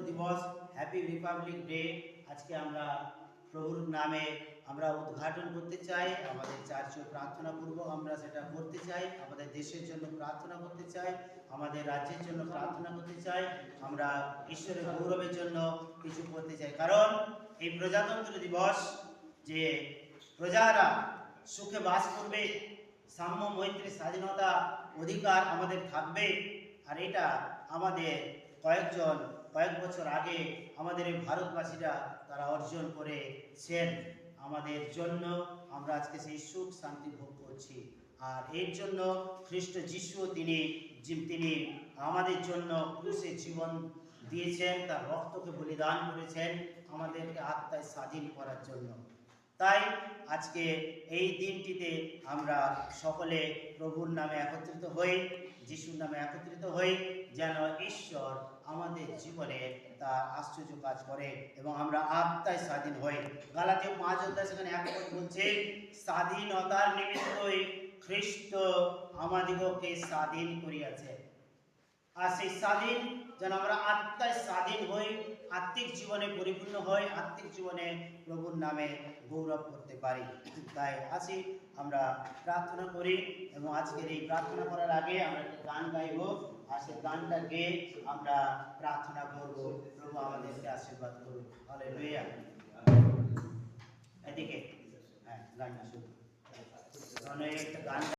দিবস, happy Republic day. আজকে আমরা প্রভুর নামে আমরা উদ্ঘাটন করতে চাই, আমাদের চার্চে প্রার্থনা পূর্বক আমরা সেটা করতে চাই, আমাদের দেশের জন্য প্রার্থনা করতে চাই, আমাদের রাজ্যের জন্য প্রার্থনা করতে চাই, আমরা ঈশ্বরের গৌরবের জন্য কিছু করতে চাই। কারণ এই প্রজাতন্ত্র দিবস যে প্রজারা সুখে বাস করবে, সাম্য মৈত্রী স্বাধীনতা অধিকার আমাদের থাকবে, আর এটা আমাদের কয়েক বছর আগে আমাদের এই ভারতবাসীরা তারা অর্জন করেছেন আমাদের জন্য। আমরা আজকে সেই সুখ শান্তি ভোগ করছি, আর এর জন্য খ্রিস্ট যিশু তিনি আমাদের জন্য ক্রুশে জীবন দিয়েছেন, তার রক্তকে বলিদান করেছেন আমাদেরকে আত্মায় স্বাধীন করার জন্য। তাই আজকে এই দিনটিতে আমরা সকলে প্রভুর নামে একত্রিত হই, যিশুর নামে একত্রিত হই, যেন ঈশ্বর আমাদের জীবনে তার আশ্চর্য কাজ করে এবং আমরা আত্মায় স্বাধীন হই। গালাতীয় 5 অধ্যায় সেখানে 1 পদ বলছে, স্বাধীনতার নিমিত্তই খ্রিস্ট আমাদিগকে স্বাধীন করিয়াছে। আর সেই স্বাধীন যেন আমরা আত্মায় স্বাধীন হই, আত্মিক জীবনে পরিপূর্ণ হই, আত্মিক জীবনে প্রভুর নামে গৌরব করতে পারি। তাই আসি আমরা প্রার্থনা করি, এবং আজকের এই প্রার্থনা করার আগে আমরা একটা গান গাইব, আর সেই গানটা গেয়ে আমরা প্রার্থনা করব। প্রভু আমাদেরকে আশীর্বাদ করুন। হালেলুয়া। এদিকে হ্যাঁ গানটা শুরু একটা গান